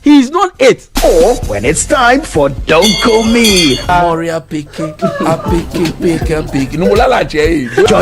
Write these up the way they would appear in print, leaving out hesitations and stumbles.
He's not it. Or when it's time for Don't Call Me. Join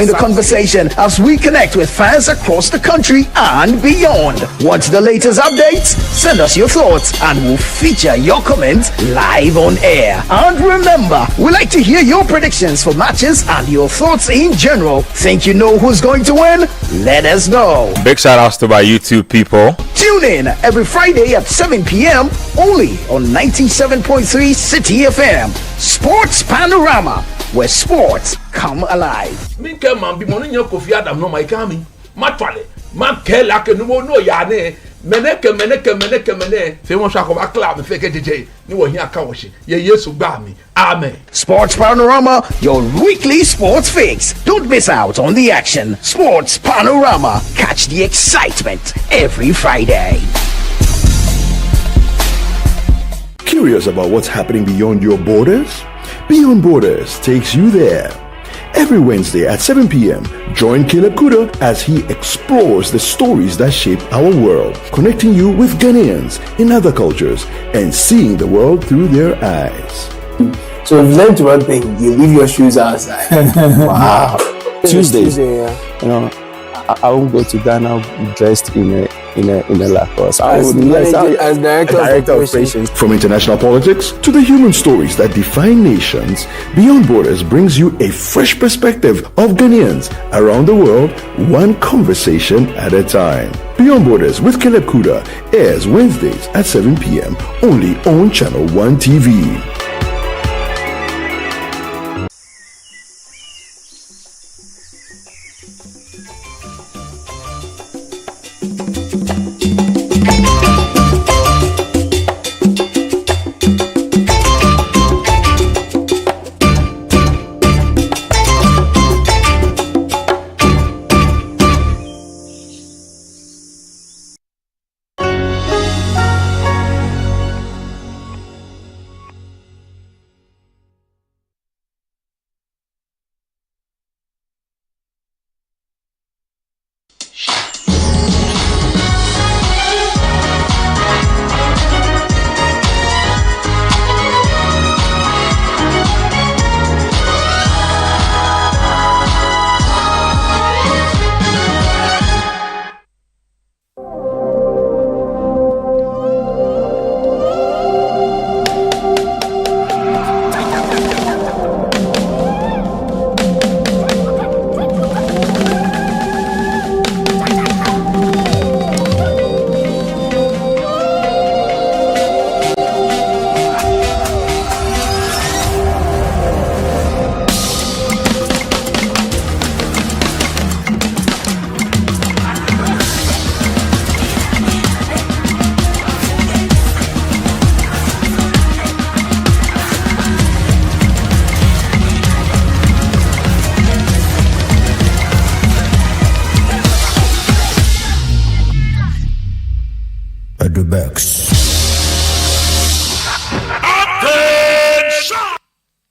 the conversation as we connect with fans across the country and beyond. Want the latest updates? Send us your thoughts and we'll feature your comments live on air. And remember, we like to hear your predictions for matches and your thoughts in general. Think you know who's going to win? Let us know. Big shout outs to my YouTube people. Tune in every Friday at 7 p.m. only on 97.3 City FM. Sports Panorama, where sports come alive. Minke man bi mo nya Kofi Adam no mai kami. Matwale. Man ke la ke no ya ne. Meneke. Fe mo sha ko ba club me fe ke jeje. Ni wo hia ka wo hye. Ye Yesu gba mi. Amen. Sports Panorama, your weekly sports fix. Don't miss out on the action. Sports Panorama. Catch the excitement every Friday. Curious about what's happening beyond your borders? Beyond Borders takes you there. Every Wednesday at 7 p.m., join Caleb Kuda as he explores the stories that shape our world, connecting you with Ghanaians in other cultures and seeing the world through their eyes. So we've learned one thing: you leave your shoes outside. Wow. Tuesdays, you know, I won't go to Ghana dressed in a Lacoste. As director of operations. From international politics to the human stories that define nations, Beyond Borders brings you a fresh perspective of Ghanaians around the world, one conversation at a time. Beyond Borders with Caleb Kuda airs Wednesdays at 7 p.m. only on Channel 1 TV.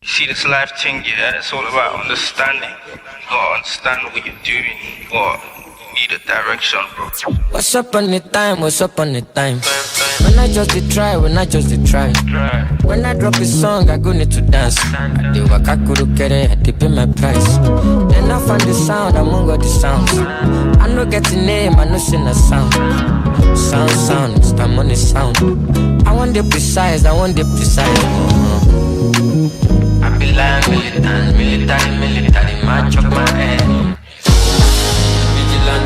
See, this life thing, yeah, it's all about understanding. You gotta understand what you're doing. You gotta need a direction, bro. What's up on the time? What's up on the time? When I just did try, when I When I drop a song, I go need to dance. I do what I could get it, I dip in my price. Then I find the sound, I'm on the sounds. I no get the name, I no sing a sound. Sound, it's time on the sound. I want the precise. I be like military, match up my head.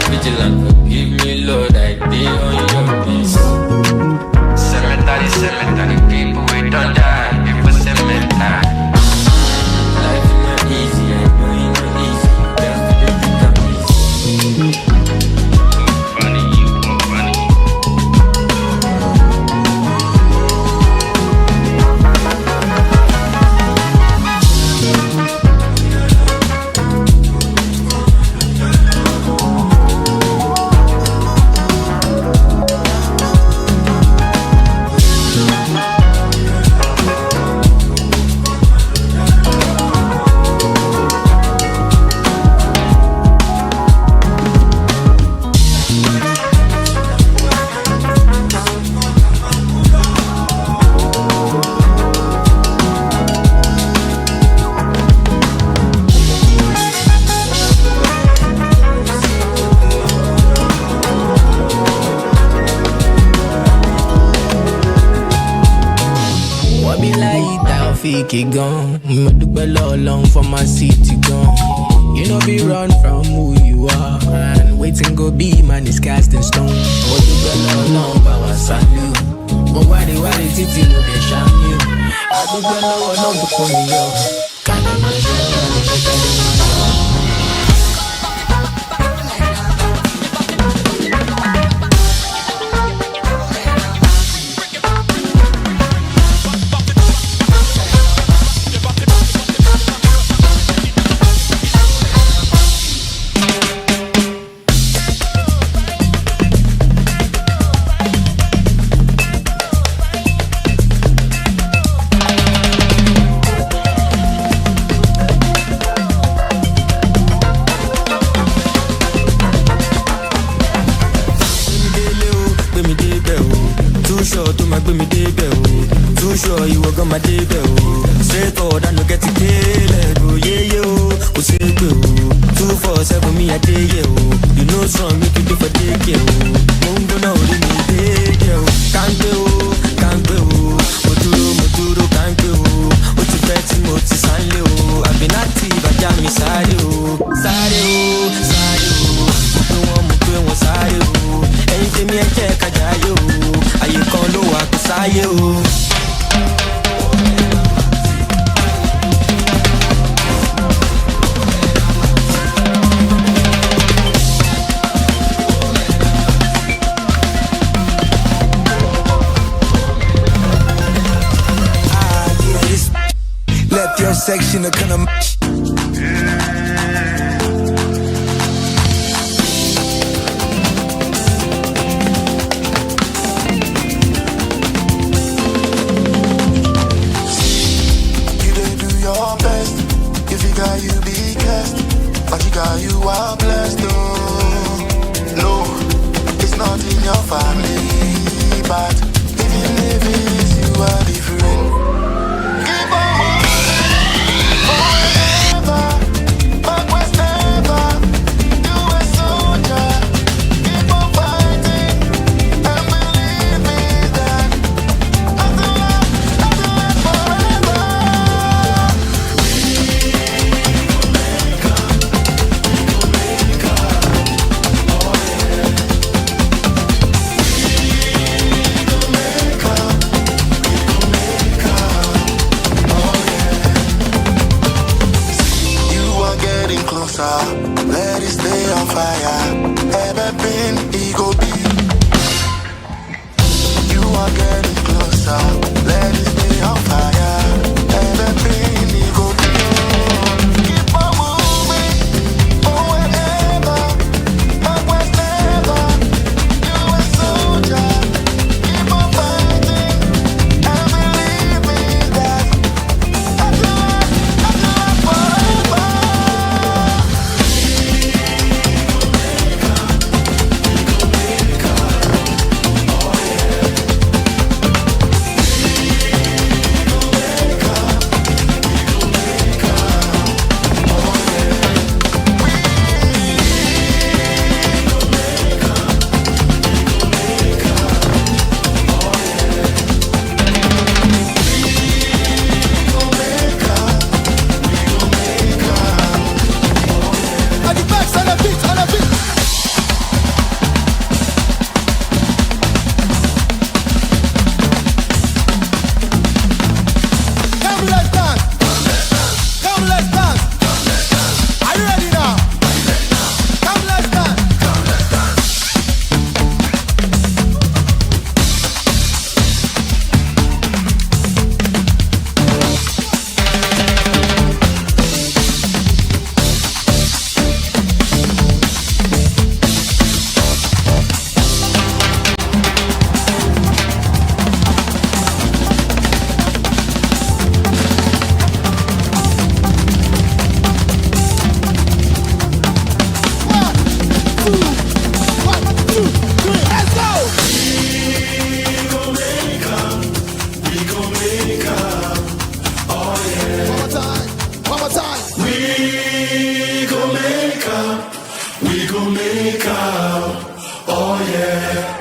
Vigilant, forgive me, Lord, I be on your peace. Cemetery, people we don't die, people cemetery. Life is not easy, I know it's not easy, just to be traffic gone. Medubella long for my city gone. You know be run from who you are, and waiting go be man is cast in stone. Medubella long for my salute. But why they titi no they shame you? I do know no to call me yo. My day bell, say God, I no get to kill. Yeah, yo, who say go 247 me a day, yo. You know, strong, make you do for day, yo. Mungo no, you need day, yo. Can't go, Moturo, can't go. What you bet, Moti Sanyo. I've been active, I jam me, Sadio. Don't want Sadio. Anything me a check, I jayo. I you call low, I Sayo. Section of kind of you are blessed, oh. No, it's not in your family, but even if it is, you are different. Keep on moving, forever, backward never. You a soldier, keep on fighting, and believe me that nothing left forever. Let it stay on fire. Ever been ego be. You are getting closer. Let it stay on fire. Ever been ego be. Keep on moving, forward ever, backwards never. You a soldier. Keep on fighting and believe me that I do it forever.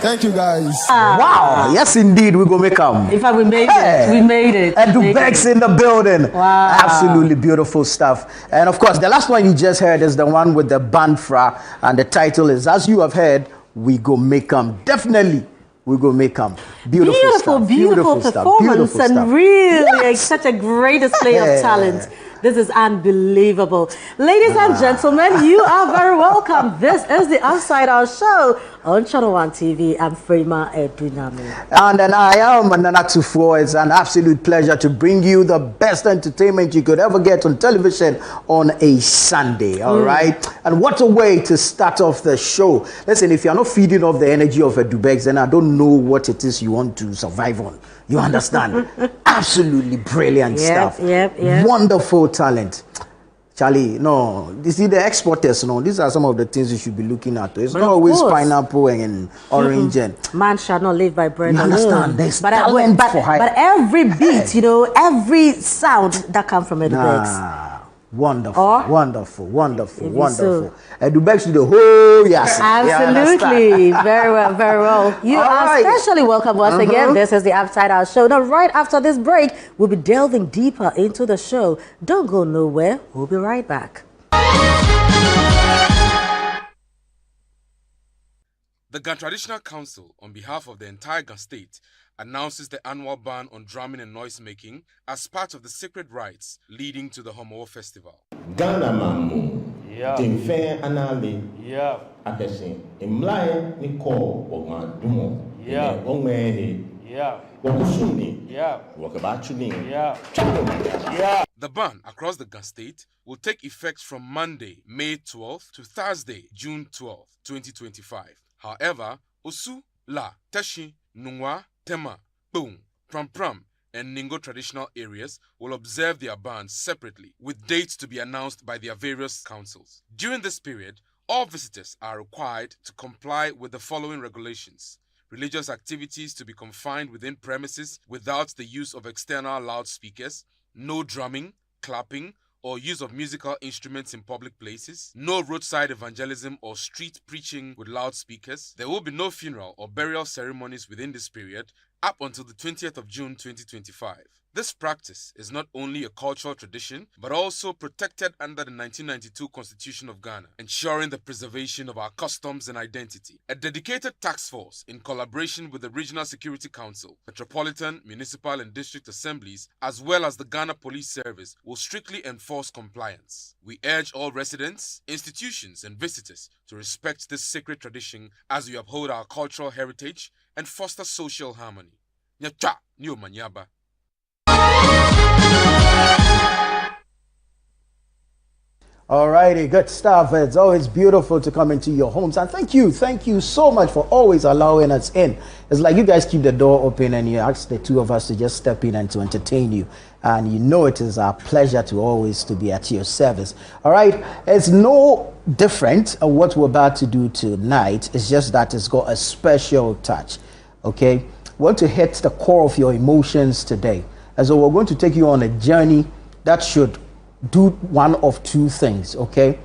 Thank you, guys. Wow. Yes, indeed, we go make them. In fact, we made it. We made it. And Dubex in the building. Wow. Absolutely beautiful stuff. And of course, the last one you just heard is the one with the Banfra. And the title is, as you have heard, We Go Make Them. Definitely, we go make them. Beautiful stuff. Beautiful performance. Beautiful and stuff. really such a great display of talent. This is unbelievable. Ladies and gentlemen, you are very welcome. This is the Upside Down Show on Channel 1 TV. I'm Frema Adunyame. And then I am Tuffour. It's an absolute pleasure to bring you the best entertainment you could ever get on television on a Sunday. All right. And what a way to start off the show. Listen, if you're not feeding off the energy of a Dubex, then I don't know what it is you want to survive on. You understand? Absolutely brilliant stuff. Wonderful talent. Charlie, no, you see the exporters, no, these are some of the things you should be looking at. It's not always pineapple and orange. And man shall not live by bread alone. Understand? There's talent for high. But every beat, you know, every sound that comes from a Dubex. Wonderful, wonderful. Dubex to the whole yes. Absolutely. Very well, very well. You are especially welcome once again. This is the Upside Down Show. Now, right after this break, we'll be delving deeper into the show. Don't go nowhere. We'll be right back. The Ghana Traditional Council, on behalf of the entire Ghana state, announces the annual ban on drumming and noise-making as part of the sacred rites leading to the Homo Festival. Ghana mamu, timfe anale, akese, imlae ni ko wogma dumo, wongmehe, wokusuni, wokabachuni, The ban across the Ghana state will take effect from Monday, May 12th to Thursday, June 12th, 2025. However, Osu, La, Teshi, Nungwa, Tema, Boom, Pram, and Ningo traditional areas will observe their bans separately, with dates to be announced by their various councils. During this period, all visitors are required to comply with the following regulations. Religious activities to be confined within premises without the use of external loudspeakers, no drumming, clapping, or use of musical instruments in public places, no roadside evangelism or street preaching with loudspeakers. There will be no funeral or burial ceremonies within this period up until the 20th of June 2025. This practice is not only a cultural tradition, but also protected under the 1992 Constitution of Ghana, ensuring the preservation of our customs and identity. A dedicated task force, in collaboration with the Regional Security Council, Metropolitan, Municipal and District Assemblies, as well as the Ghana Police Service, will strictly enforce compliance. We urge all residents, institutions and visitors to respect this sacred tradition as we uphold our cultural heritage and foster social harmony. Nyata, New Manyaba. Alrighty, good stuff. It's always beautiful to come into your homes, and thank you so much for always allowing us in. It's like you guys keep the door open and you ask the two of us to just step in and to entertain you, and you know it is our pleasure to always to be at your service. All right, it's no different what we're about to do tonight. It's just that it's got a special touch. Okay, we want to hit the core of your emotions today, and so we're going to take you on a journey that should do one of two things, okay?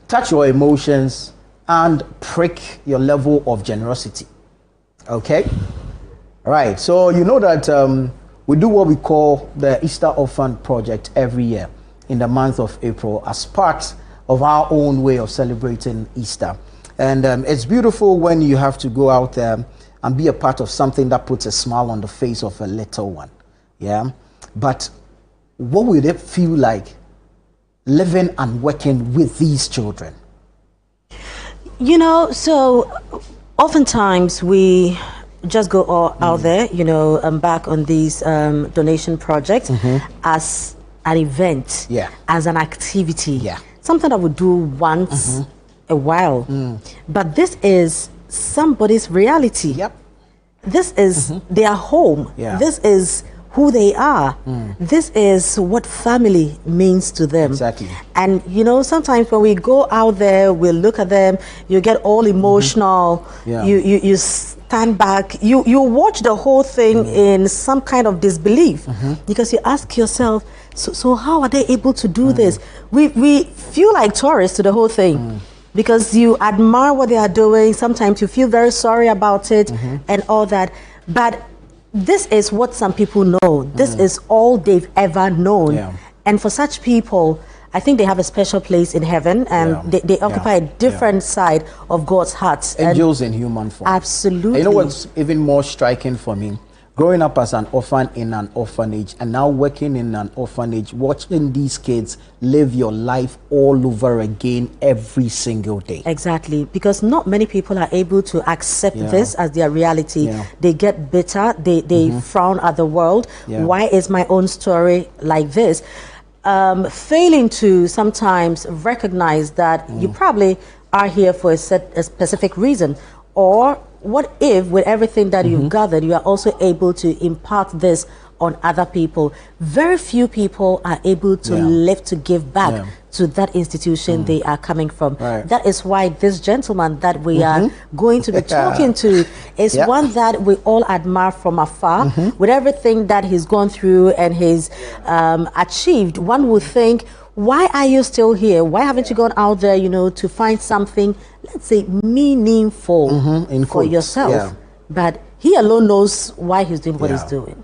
Touch your emotions and prick your level of generosity, okay? All right, so you know that we do what we call the Easter Orphan Project every year in the month of April as part of our own way of celebrating Easter. And it's beautiful when you have to go out there and be a part of something that puts a smile on the face of a little one, yeah? But what would it feel like living and working with these children? You know, so oftentimes we just go all out there, you know, back on these donation projects as an event, as an activity, something that we do once a while. But this is somebody's reality. This is their home. This is who they are. This is what family means to them. Exactly. And you know, sometimes when we go out there, we look at them, you get all emotional, you stand back, you watch the whole thing in some kind of disbelief, because you ask yourself, so how are they able to do this? We feel like tourists to the whole thing. because you admire what they are doing. Sometimes you feel very sorry about it and all that. But this is what some people know. This is all they've ever known. Yeah. And for such people, I think they have a special place in heaven, and they occupy a different side of God's heart. Angels in human form. Absolutely. And you know what's even more striking for me? Growing up as an orphan in an orphanage and now working in an orphanage, watching these kids live your life all over again every single day. Exactly, because not many people are able to accept this as their reality. They get bitter, they frown at the world. Why is my own story like this? Failing to sometimes recognize that you probably are here for a specific reason, or what if with everything that you've gathered, you are also able to impart this on other people? Very few people are able to live to give back to that institution they are coming from. That is why this gentleman that we are going to be talking to is one that we all admire from afar. With everything that he's gone through and he's achieved, one would think, why are you still here? Why haven't you gone out there, you know, to find something, let's say, meaningful for yourself? But he alone knows why he's doing what he's doing.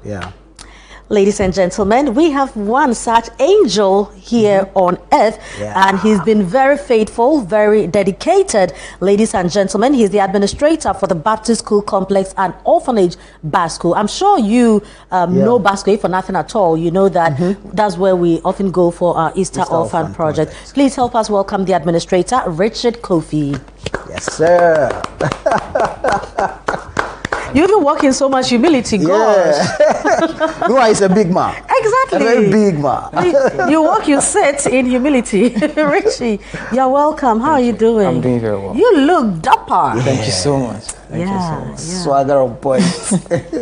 Ladies and gentlemen, we have one such angel here on earth, and he's been very faithful, very dedicated. Ladies and gentlemen, he's the administrator for the Baptist School Complex and Orphanage, Basco. I'm sure you know Basco, if for nothing at all. You know that that's where we often go for our Easter Orphan Project. Please help us welcome the administrator, Richard Kofi. Yes, sir. You've been working so much humility, gosh. No, he's a big man. Exactly. A very big man. You walk, you sit in humility. Richie, you're welcome. How are you doing? I'm doing very well. You look dapper. Thank you so much. Thank you so much. Swagger on point.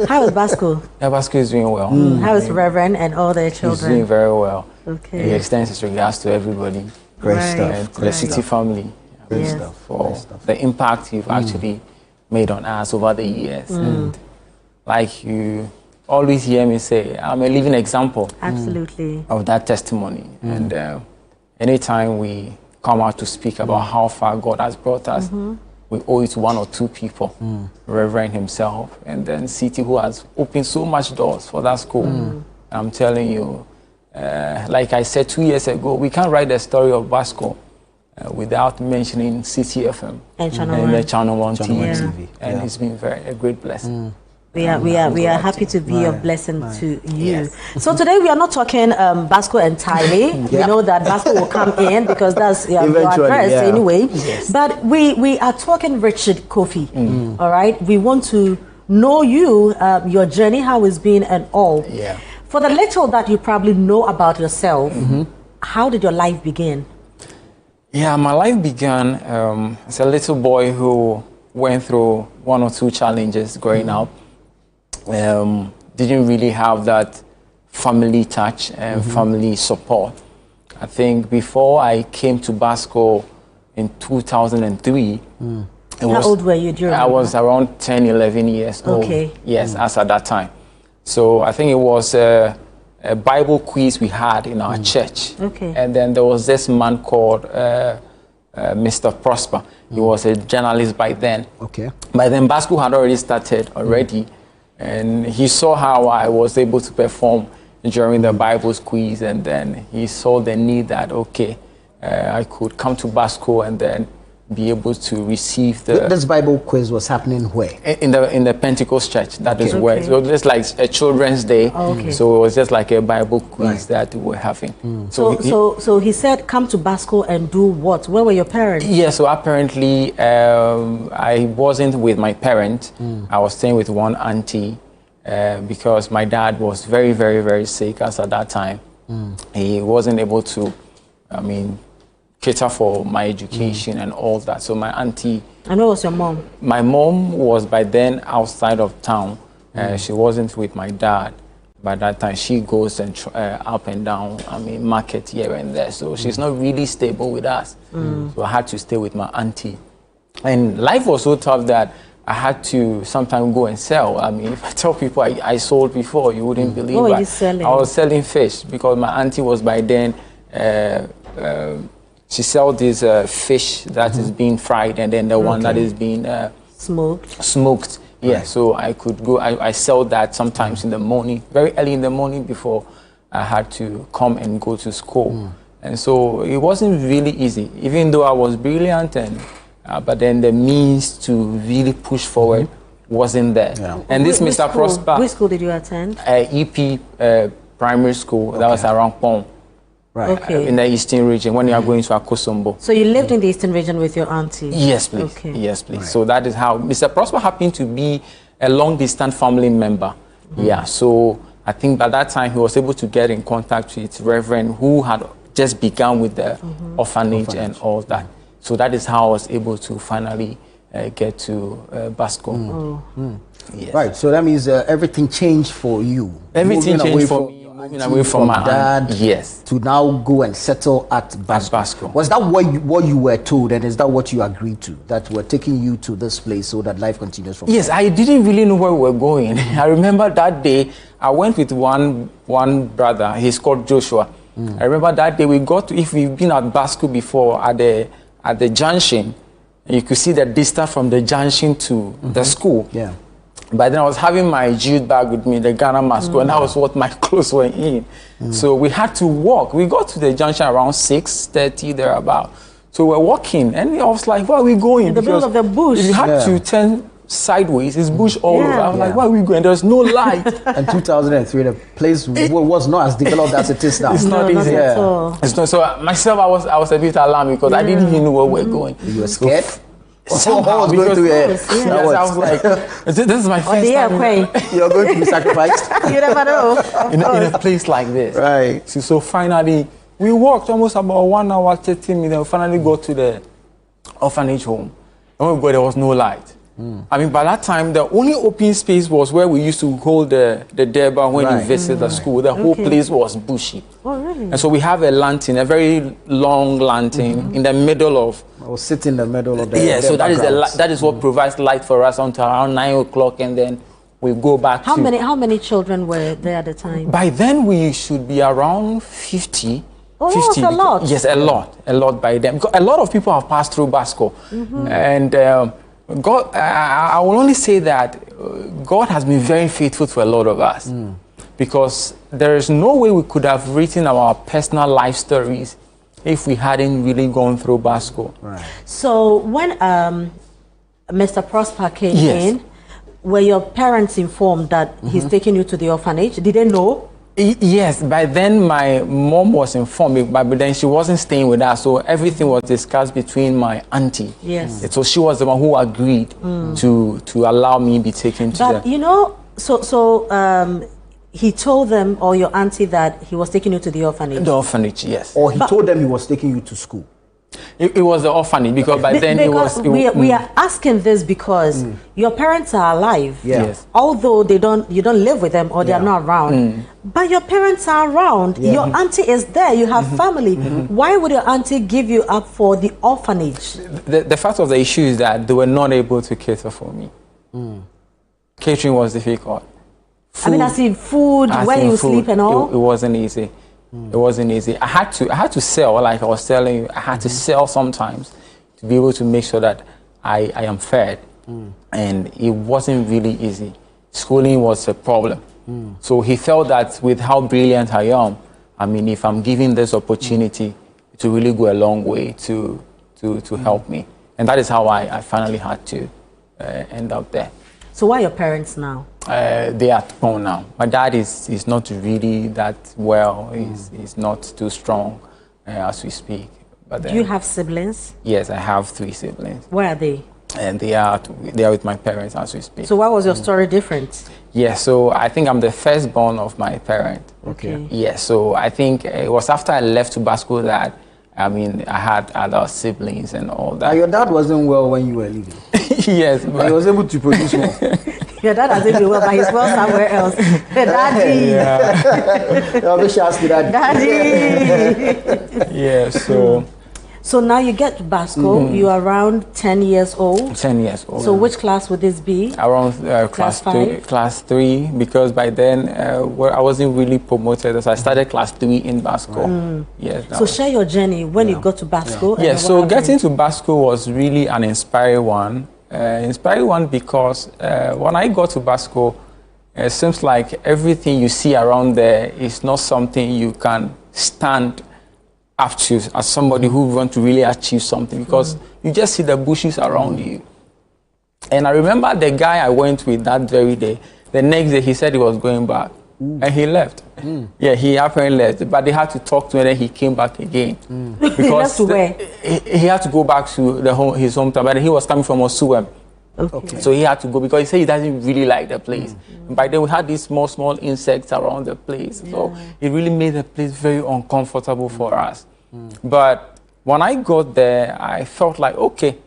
How is Basco? Yeah, Basco is doing well. How is Reverend and all their children? He's doing very well. Okay. He extends his regards to everybody. Great stuff. And to the City family. Great stuff. For the impact you've actually made on us over the years. And like you always hear me say, I'm a living example of that testimony. And anytime we come out to speak about how far God has brought us, we owe it to one or two people, Reverend himself, and then City, who has opened so much doors for that school. And I'm telling you, like I said 2 years ago, we can't write the story of Basco without mentioning City FM and the Channel 1 TV. And it's been a great blessing. We are happy to be a blessing to you. So today we are not talking Basco entirely. We know that Basco will come in because that's your address anyway. But we are talking Richard Kofi. All right. We want to know you, your journey, how it's been, and all. For the little that you probably know about yourself, how did your life begin? Yeah, my life began as a little boy who went through one or two challenges growing up. Didn't really have that family touch and family support. I think before I came to Basco in 2003, how old were you during? I was around 10, 11 years old. Yes, as at that time. So I think it was a Bible quiz we had in our church. And then there was this man called Mr. Prosper. He was a journalist by then. By then, Basco had already started already. And he saw how I was able to perform during the Bible quiz. And then he saw the need that, I could come to Basco and then be able to receive the... This Bible quiz was happening where? In the Pentecost church, that is where. So it was just like a children's day. So it was just like a Bible quiz that we were having. So he said, come to Basco and do what? Where were your parents? Yeah, so apparently I wasn't with my parents. I was staying with one auntie because my dad was very, very, very sick as at that time. He wasn't able to, cater for my education and all that. So my auntie... And where was your mom? My mom was by then outside of town. She wasn't with my dad. By that time, she goes and up and down, market here and there. So she's not really stable with us. So I had to stay with my auntie. And life was so tough that I had to sometimes go and sell. If I tell people I sold before, you wouldn't believe it. What were you selling? I was selling fish because my auntie was by then she sells this fish that is being fried, and then the one that is being smoked. Yeah, so I could go. I sell that sometimes in the morning, very early in the morning before I had to come and go to school. And so it wasn't really easy, even though I was brilliant, and but then the means to really push forward wasn't there. Yeah. And this Mr. Prosper. Which school did you attend? EP primary school. That was around Pong. Right. Okay. In the eastern region, when you are going to Akosombo. So you lived in the eastern region with your auntie? Yes, please. Okay. Yes, please. Right. So that is how Mr. Prosper happened to be a long-distance family member. Yeah, so I think by that time he was able to get in contact with Reverend, who had just begun with the orphanage and all that. So that is how I was able to finally get to Basco. Yes. Right, so that means everything changed for you. Everything changed for me. Moving away from my dad, yes, to now go and settle at Basco. Was that what you were told, and is that what you agreed to? That we're taking you to this place so that life continues from Yes, there? I didn't really know where we were going. I remember that day I went with one brother. He's called Joshua. I remember that day we got to, if we've been at Basco before, at the junction, you could see the distance from the junction to the school. Yeah. But then I was having my jute bag with me, the Ghana Masco, and that was what my clothes were in. So we had to walk. We got to the junction around 6:30 thereabout. So we're walking, and I was like, where are we going? In the middle of the bush. If you had to turn sideways, it's bush all over. I was like, where are we going? There's no light. In 2003, the place was not as developed as it is now. It's not easy. It's not. So myself, I was a bit alarmed because I didn't even know where we're going. You were scared? Somehow, because I was like, this is my first time. You're going to be sacrificed. You never know. In a place like this. Right. So finally, we walked almost about 1 hour, 30 minutes. We finally got to the orphanage home. And when we got there was no light. I mean, by that time, the only open space was where we used to hold the Deba when you visit the school. The whole place was bushy. Oh, really? And so we have a lantern, a very long lantern in the middle of... I will sit in the middle of the... Yeah, so that is what provides light for us until around 9 o'clock, and then we go back How many children were there at the time? By then, we should be around 50. Oh, 50, that's a lot. Yes, a lot by then. Because a lot of people have passed through Basco. And... God, I will only say that God has been very faithful to a lot of us, because there is no way we could have written our personal life stories if we hadn't really gone through Basco. Right. So when Mr. Prosper came in, were your parents informed that he's taking you to the orphanage? Did they know? Yes, by then my mom was informed, but then she wasn't staying with us, so everything was discussed between my auntie. Yes. So she was the one who agreed to allow me be taken to But you know, he told them, or your auntie, that he was taking you to the orphanage? The orphanage, yes. Or he told them he was taking you to school? It was the orphanage, because by then it was... we are asking this because your parents are alive. Yes. Although you don't live with them, or they are not around. But your parents are around. Your auntie is there. You have family. Why would your auntie give you up for the orphanage? The fact of the issue is that they were not able to cater for me. Catering was difficult. Food, I mean, as in food, where you sleep and all? It wasn't easy. It wasn't easy. I had to sell, like I was telling you. I had to sell sometimes to be able to make sure that I am fed. And it wasn't really easy. Schooling was a problem. So he felt that with how brilliant I am, I mean, if I'm given this opportunity, it will really go a long way to help me. And that is how I finally had to end up there. So where are your parents now? They are gone now. My dad is not really that well. He's not too strong as we speak. But do you have siblings? Yes, I have 3 siblings. Where are they? And they are with my parents as we speak. So why was your story different? Yeah, so I think I'm the firstborn of my parent. Okay. Yeah, so I think it was after I left to Basco that, I mean, I had other siblings and all that. Your dad wasn't well when you were leaving. Yes, but he was able to produce more. Your dad hasn't been well, but he's well somewhere else. Daddy. Daddy. Daddy. Yeah, so So now you get to Basco, you're around 10 years old. 10 years old. So which class would this be? Around class 3, because by then I wasn't really promoted, so I started class 3 in Basco. Yes. So share your journey when you got to Basco. Yes, so getting to Basco was really an inspiring one. Because when I got to Basco, it seems like everything you see around there is not something you can stand up to as somebody who want to really achieve something, because you just see the bushes around you. And I remember the guy I went with that very day, the next day he said he was going back and he left. Yeah, he apparently left, but they had to talk to him and then he came back again. Because he had to go back to his hometown, but he was coming from Osuwem. Okay. So he had to go because he said he doesn't really like the place. And by then we had these small insects around the place. So it really made the place very uncomfortable for us. But when I got there, I felt like, okay,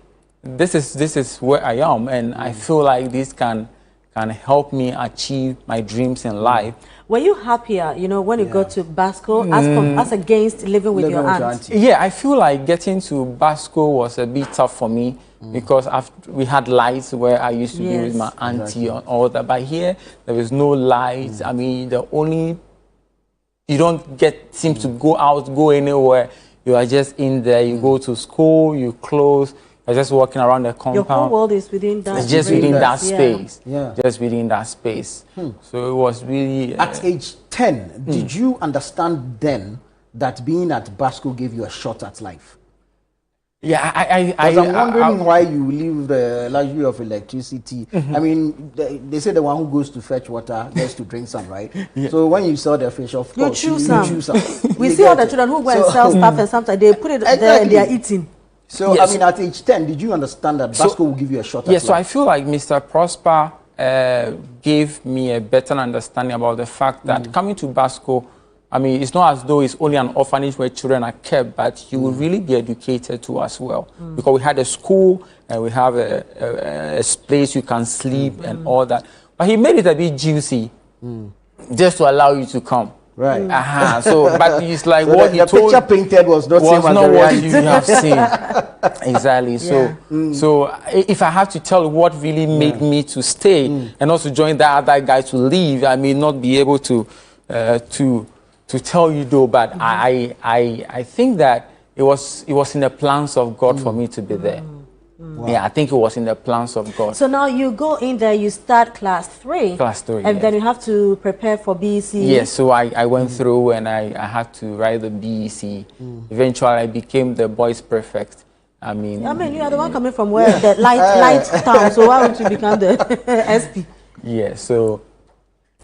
this is where I am, and I feel like this can help me achieve my dreams in life. Were you happier, when you got to Basco as against living with your aunt? Yeah, I feel like getting to Basco was a bit tough for me because we had lights where I used to be with my auntie and all that. But here, there was no lights. I mean, you don't seem to go anywhere. You are just in there. You go to school, you close. You're just walking around the compound. Your whole world is within that. It's just within that space. Yeah. Just within that space. So it was really. At age 10, did you understand then that being at Basco gave you a shot at life? Yeah, I'm wondering why you leave the luxury of electricity. I mean, they say the one who goes to fetch water gets to drink some, right? So when you saw the fish, of course, you choose some. We see all the children who go and sell stuff, and sometimes they put it there and they are eating. So, I mean, at age 10, did you understand that Basco will give you a shot at life? So I feel like Mr. Prosper gave me a better understanding about the fact that coming to Basco, I mean, it's not as though it's only an orphanage where children are kept, but you will really be educated too as well. Because we had a school, and we have a place you can sleep and all that. But he made it a bit juicy, just to allow you to come. Right. So, but it's like so what he told. The picture painted was not what you have seen. Exactly. So if I have to tell what really made me to stay and also join the other guy to leave, I may not be able to tell you though. But I think that it was in the plans of God for me to be there. Wow. Yeah, I think it was in the plans of God. So now you go in there, you start class 3. Class 3, and then you have to prepare for BEC. Yes, so I went through and I had to write the BEC. Eventually, I became the boys prefect. I mean, you are the one coming from where the light town. So why would you become the SP? Yeah, so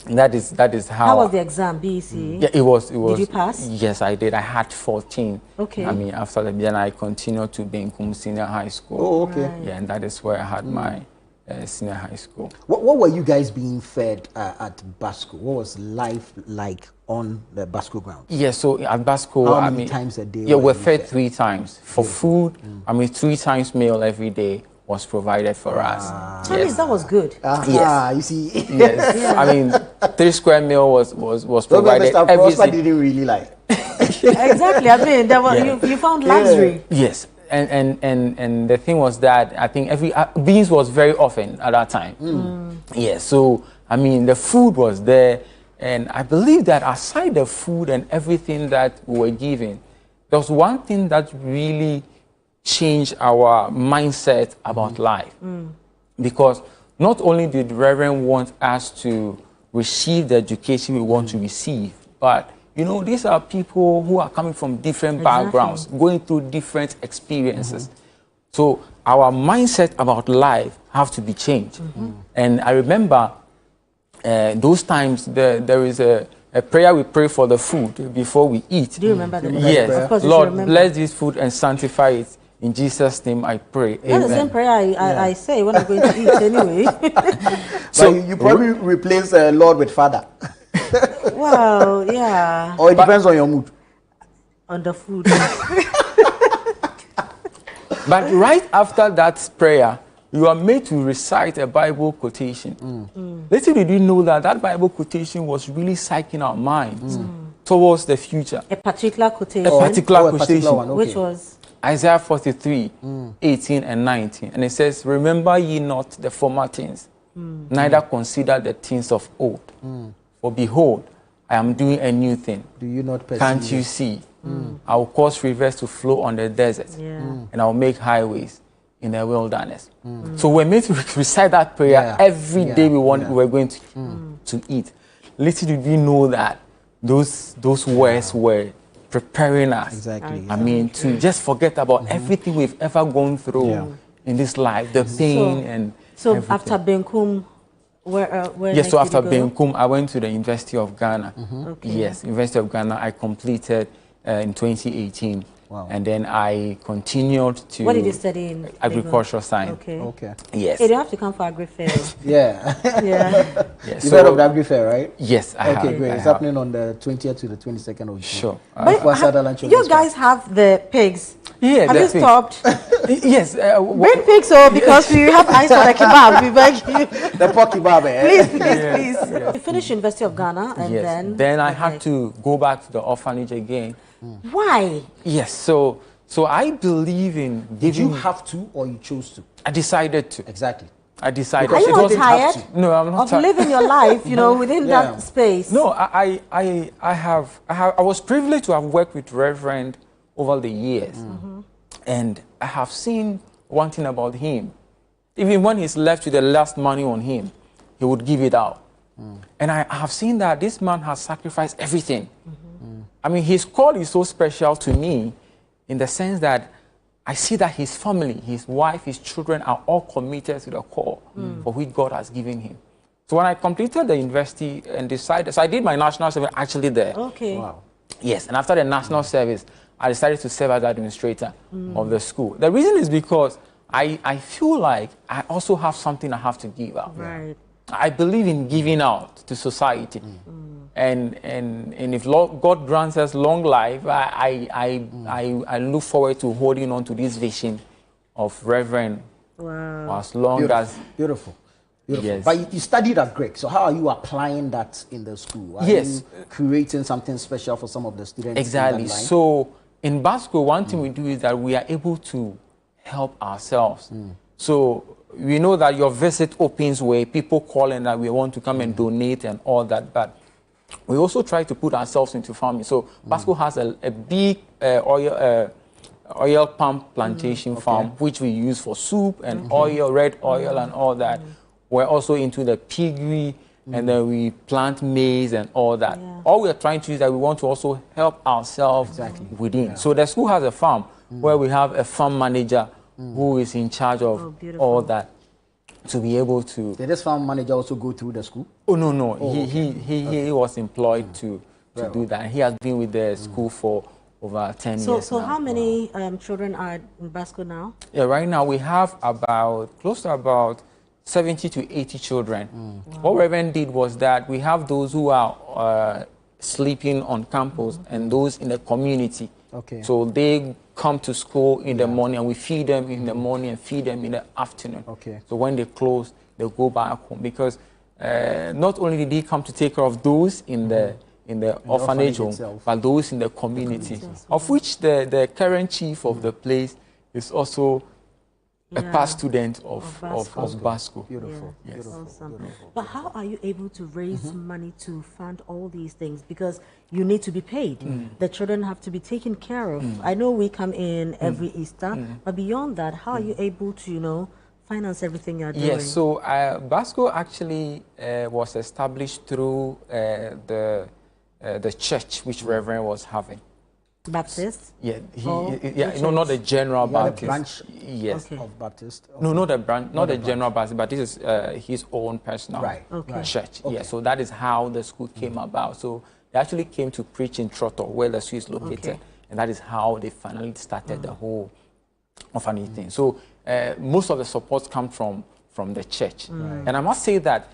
that is how. How was the exam, BEC? Yeah, it was. Did you pass? Yes, I did. I had 14. Okay. I mean, after that, then I continued to Benkum Senior High School. Oh, okay. Right. Yeah, and that is where I had my senior high school. What were you guys being fed at Basco? What was life like on the Basco ground? Yeah, so at Basco, how many times a day? Yeah, we're fed 3 times. For food, 3 times meal every day was provided for us. Yes. That was good. You see. Yes. I mean, 3 square meal was provided every day. Didn't really like. Exactly. I mean, you found luxury. Yes. And the thing was that I think beans was very often at that time. Yeah, so I mean the food was there, and I believe that aside the food and everything that we were given, there was one thing that really changed our mindset about life. Because not only did Reverend want us to receive the education we want to receive, but these are people who are coming from different backgrounds, going through different experiences. So our mindset about life have to be changed. And I remember those times there is a prayer we pray for the food before we eat. Do you remember the prayer? Yes. Of course, Lord, bless this food and sanctify it. In Jesus' name I pray. That's the same prayer I say when I'm going to eat anyway. So you probably replace Lord with Father. Wow, yeah. Or it depends on your mood. On the food. But right after that prayer, you are made to recite a Bible quotation. Little did you know that Bible quotation was really psyching our minds towards the future. A particular quotation. A particular quotation. One, okay. Which was? Isaiah 43, 18 and 19. And it says, remember ye not the former things, neither consider the things of old. For behold, I am doing a new thing. Do you not perceive? Can't you see? I will cause rivers to flow on the desert, and I will make highways in the wilderness. So we're made to recite that prayer every day we're going to eat. Little did we know that those words were preparing us. Exactly. I mean, to just forget about everything we've ever gone through in this life, the pain and so everything. After Benkum, where yes, so after did you go? Benkum, I went to the University of Ghana. Okay. Yes, University of Ghana, I completed in 2018. Wow. And then I continued to... What did you study in? Agricultural science. Okay. Okay. Yes. Hey, you have to come for Agri-Fair. Yeah. Yeah. You've heard of the Agri-Fair, right? Yes, I have. Okay, great. It's happening on the 20th to the 22nd of June. Sure. But you guys have the pigs. Yeah, have you stopped? Yes. Bring pigs, because we have eyes for the kebab. We beg you. The pork kebab, eh? Please. You finished University of Ghana and then I had to go back to the orphanage again. Why? Yes, so I believe in giving... Did you have to or you chose to? I decided to. Exactly. I decided. Are you not tired? No, I'm not of living your life, within that space? No, I was privileged to have worked with Reverend over the years, and I have seen one thing about him. Even when he's left with the last money on him, he would give it out. And I have seen that this man has sacrificed everything. I mean, his call is so special to me in the sense that I see that his family, his wife, his children are all committed to the call for which God has given him. So when I completed the university and decided, so I did my national service actually there. Okay. Wow. Yes, and after the national service, I decided to serve as administrator of the school. The reason is because I feel like I also have something I have to give out. Right. I believe in giving out to society. And if God grants us long life, I look forward to holding on to this vision of Reverend as long as... Beautiful. Yes. But you studied at Greg, so how are you applying that in the school? Are you creating something special for some of the students? Exactly. So in Basco, one thing we do is that we are able to help ourselves. So we know that your visit opens where people call and that we want to come and donate and all that, but we also try to put ourselves into farming. So Basco has a big oil palm plantation farm, which we use for soup and oil, red oil and all that. We're also into the piggery, and then we plant maize and all that. All we're trying to do is that we want to also help ourselves within. So the school has a farm where we have a farm manager who is in charge of all that, to be able to... Did this farm manager also go through the school? Oh, no. He was employed to do that. He has been with the school for over 10 years So now. how many children are in Basco now? Yeah, right now we have close to about 70 to 80 children. What Reverend did was that we have those who are sleeping on campus and those in the community. Okay. So they come to school in the morning and we feed them in the morning and feed them in the afternoon. Okay. So when they close, they go back home, because not only did they come to take care of those in the orphanage home, itself, but those in the community, of which the current chief of the place is also a past student of Basco. Beautiful. Yeah. Yes. Awesome. But how are you able to raise money to fund all these things? Because you need to be paid. The children have to be taken care of. I know we come in every Easter, but beyond that, how are you able to, finance everything you're doing? Yes, so Basco actually was established through the church which Reverend was having. Baptist? Yeah, not the General Baptist. The branch of Baptist? No, not the branch, not the General Baptist, but this is his own personal church. Okay. Yeah, so that is how the school came about. So they actually came to preach in Trotto, where the school is located, and that is how they finally started the whole orphanage thing. So most of the support comes from the church. And I must say that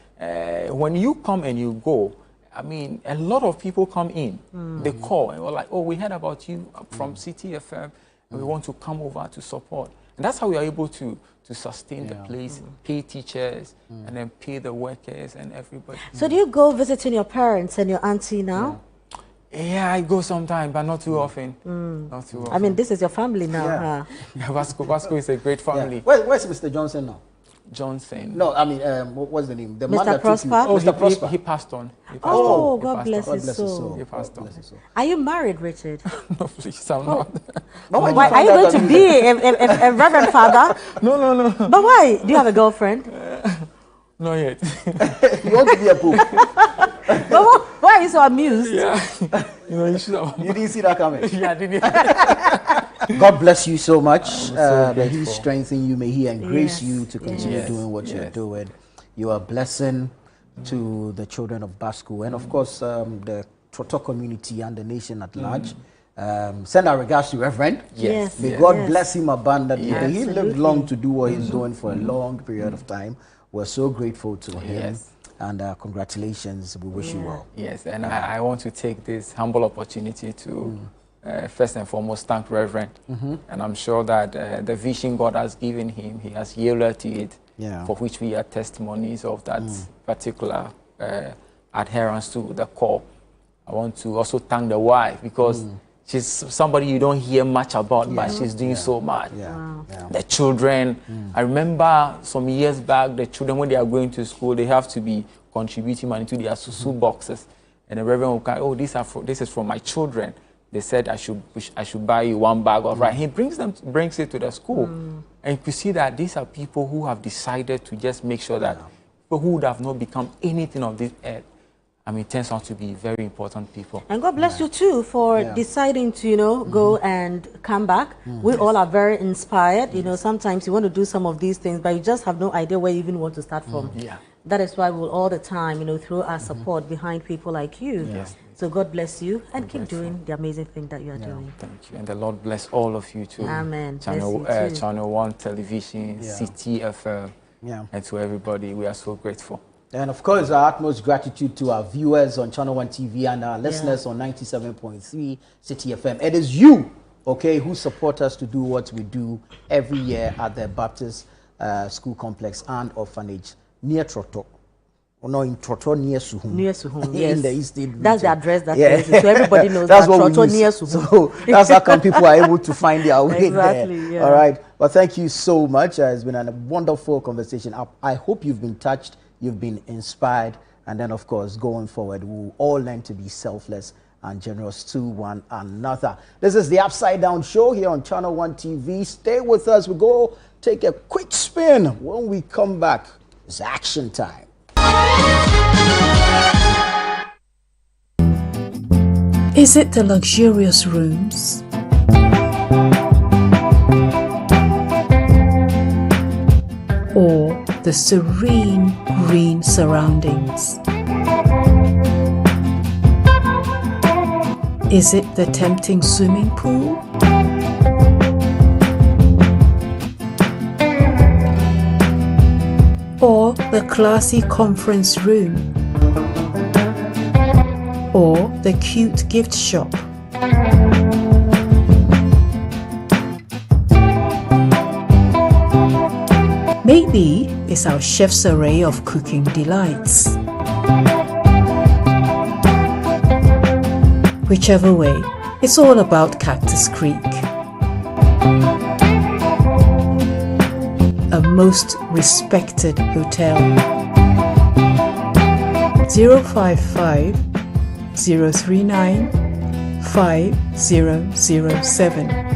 when you come and you go, I mean, a lot of people come in. They call and we're like, oh, we heard about you from CTFM, and we want to come over to support. And that's how we are able to sustain the place, pay teachers, and then pay the workers and everybody. So do you go visiting your parents and your auntie now? Yeah, I go sometimes, but not too often. Not too often. I mean, this is your family now. Yeah. Yeah, Basco is a great family. Yeah. Where's Mr. Johnson now? Johnson. No, I mean, what's the name? The Mr. man that Prosper? took you. Oh, Mr. Prosper. He passed on. Oh, God bless his soul. He passed on. Are you married, Richard? No, please, I'm not. Why are you going to be a reverend father? No. But why? Do you have a girlfriend? Not yet. You want to be a pope? But why are you so amused? Yeah. You didn't see that coming? Yeah, I didn't. God bless you so much. So may He strengthen you. May He grace you to continue Yes. doing what you're doing. You are a blessing to the children of Basco and, of course, the Trotto community and the nation at large. Send our regards to Reverend. Yes. May God bless him abundantly. Yes. May He lived long to do what He's doing for a long period of time. We're so grateful to Him. Yes. And congratulations. We wish you well. Yes, and I want to take this humble opportunity to first and foremost thank Reverend. And I'm sure that the vision God has given him, he has yielded to it, for which we are testimonies of that particular adherence to the call. I want to also thank the wife because she's somebody you don't hear much about, but she's doing so much. The children, I remember some years back, the children, when they are going to school, they have to be contributing money to their susu boxes. And the Reverend will come, oh, this is from my children. They said I should buy you one bag of rice. He brings it to the school. And you see that these are people who have decided to just make sure that people who would have not become anything of this earth, I mean, it turns out to be very important people. And God bless you too for deciding to, go and come back. We all are very inspired. Sometimes you want to do some of these things, but you just have no idea where you even want to start from. That is why we'll all the time, throw our support behind people like you. Yes. So God bless you and keep doing the amazing thing that you are doing. Thank you. And the Lord bless all of you too. Amen. Channel 1 Television, CTFL, and to everybody. We are so grateful. And of course, our utmost gratitude to our viewers on Channel 1 TV and our listeners on 97.3 City FM. It is you, who support us to do what we do every year at the Baptist School Complex and Orphanage near Trotto. No, in Trotto near Suhum. Near Suhum, yes. In the East State region. That's the address that so everybody knows that's that what Trotto near Suhum. So that's how come people are able to find their way there. All right. Well, thank you so much. It's been a wonderful conversation. I hope you've been touched. You've been inspired, and then, of course, going forward, we'll all learn to be selfless and generous to one another. This is the Upside Down Show here on Channel 1 TV. Stay with us. We'll go take a quick spin. When we come back, it's action time. Is it the luxurious rooms? Or the serene green surroundings? Is it the tempting swimming pool? Or the classy conference room? Or the cute gift shop? Maybe it's our chef's array of cooking delights. Whichever way, it's all about Cactus Creek. A most respected hotel. 055 039 5007.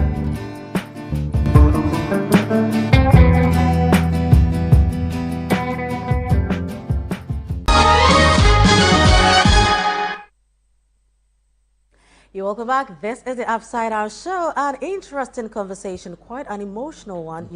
Welcome back. This is the Upside Down Show. An interesting conversation, quite an emotional one,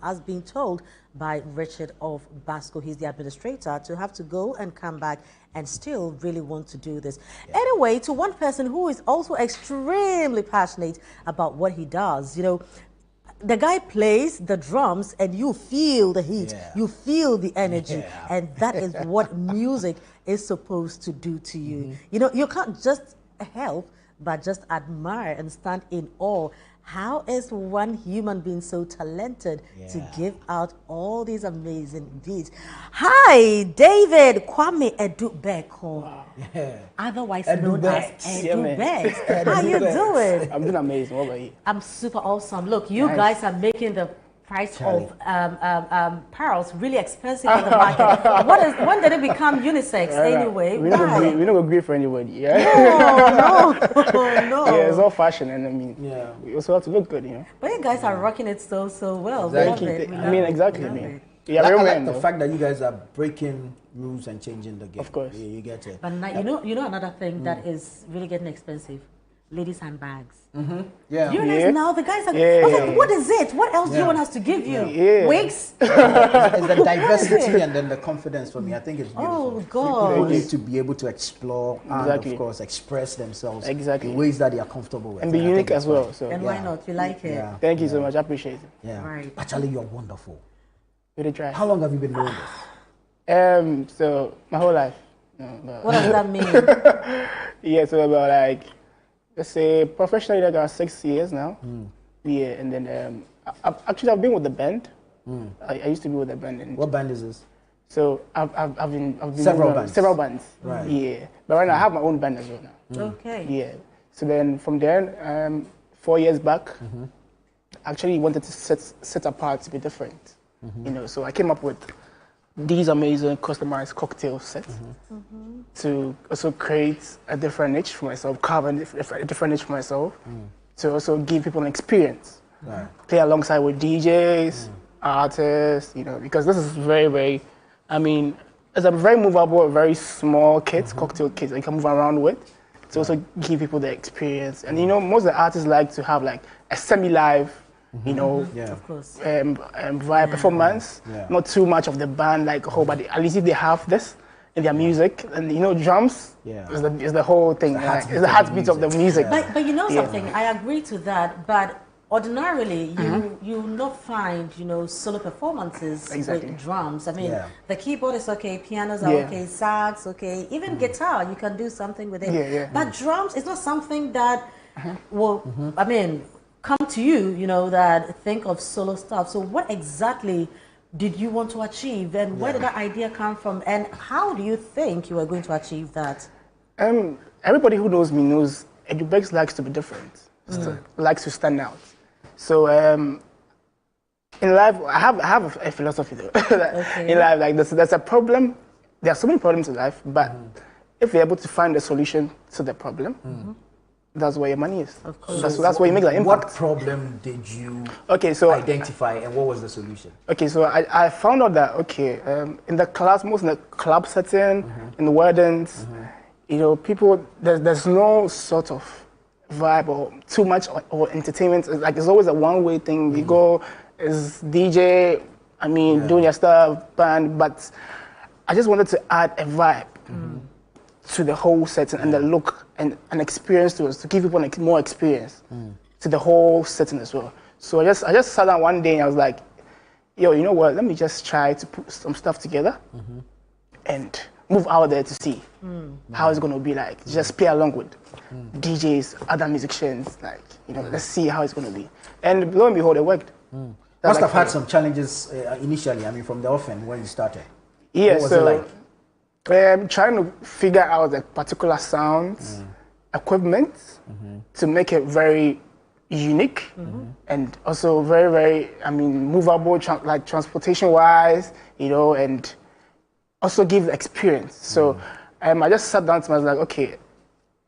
as being told by Richard of Basco. He's the administrator, to have to go and come back and still really want to do this. Anyway, to one person who is also extremely passionate about what he does, the guy plays the drums and you feel the heat, you feel the energy, and that is what music is supposed to do to you. You can't just help but just admire and stand in awe How is one human being so talented to give out all these amazing beats? Hi, David Kwame Edubeko. Otherwise known as Edubek. How you doing? I'm doing amazing. What about you? I'm super awesome. Look, you guys are making the price of pearls really expensive in the market. When did it become unisex anyway? We don't agree for anybody. Yeah. No. Yeah, it's all fashion, and I mean, we also have to look good, you know. But you guys are rocking it so well. Exactly. We love it. I mean, exactly. I mean, I like the fact that you guys are breaking rules and changing the game. Of course. Yeah, you get it. But now, you know another thing that is really getting expensive? Ladies' handbags. Yeah. You realize now the guys are what is it? What else do you want us to give you? Wigs? It's the diversity and then the confidence for me. I think it's beautiful. Oh, God. People need to be able to explore and, of course, express themselves in ways that they are comfortable with. And be unique as well. So. And why not? You like it? Yeah. Thank you so much. I appreciate it. Yeah. Right. Actually, you're wonderful. Really try. How long have you been doing this? So my whole life. What does that mean? So about like, let's say professionally like around 6 years now. Yeah, and then I've been with the band. I used to be with the band. And what band is this? So I've been several bands. Right. Yeah, but right now I have my own band as well now. Okay. Yeah. So then from there, 4 years back, I actually wanted to set apart to be different. You know, so I came up with these amazing customized cocktail sets to also create a different niche for myself, carve a different niche for myself, to also give people an experience. Right. Play alongside with DJs, artists, you know, because this is very, very, I mean, it's a very movable, very small kit, cocktail kit that you can move around with, to also give people the experience. And you know, most of the artists like to have like a semi-live, you know, of course, via performance, not too much of the band like a whole, but at least if they have this in their music, and you know, drums is the whole thing, it's the heartbeat of the music. But you know something, I agree to that, but ordinarily you not find, you know, solo performances with drums. I mean, the keyboard is okay, pianos are okay, sax okay, even guitar you can do something with it. But drums is not something that will, I mean, come to you, you know, that think of solo stuff. So what exactly did you want to achieve, and where did that idea come from, and how do you think you are going to achieve that? Everybody who knows me knows Edubek likes to be different, likes to stand out. So in life, I have a philosophy though. In life, like there's a problem. There are so many problems in life, but if you're able to find a solution to the problem, that's where your money is. Of course. That's where you make that impact. What problem did you identify, and what was the solution? Okay, so I found out that in the class, most in the club setting, in the weddings, you know, people there's no sort of vibe or too much or entertainment. It's like it's always a one-way thing. You go, is DJ, I mean, doing your stuff, band, but I just wanted to add a vibe to the whole setting and the look and an experience to us, to give people more experience to the whole setting as well. So I just sat down one day and I was like, yo, you know what, let me just try to put some stuff together and move out there to see how it's going to be like. Just play along with DJs, other musicians, like, you know, let's see how it's going to be. And lo and behold, it worked. Must have had some challenges initially, I mean, from the offering when you started. Yeah, what was it like? Trying to figure out a particular sound, equipment, to make it very unique and also very, very, I mean, movable, like transportation-wise, you know, and also give the experience. So I just sat down to myself, like, okay,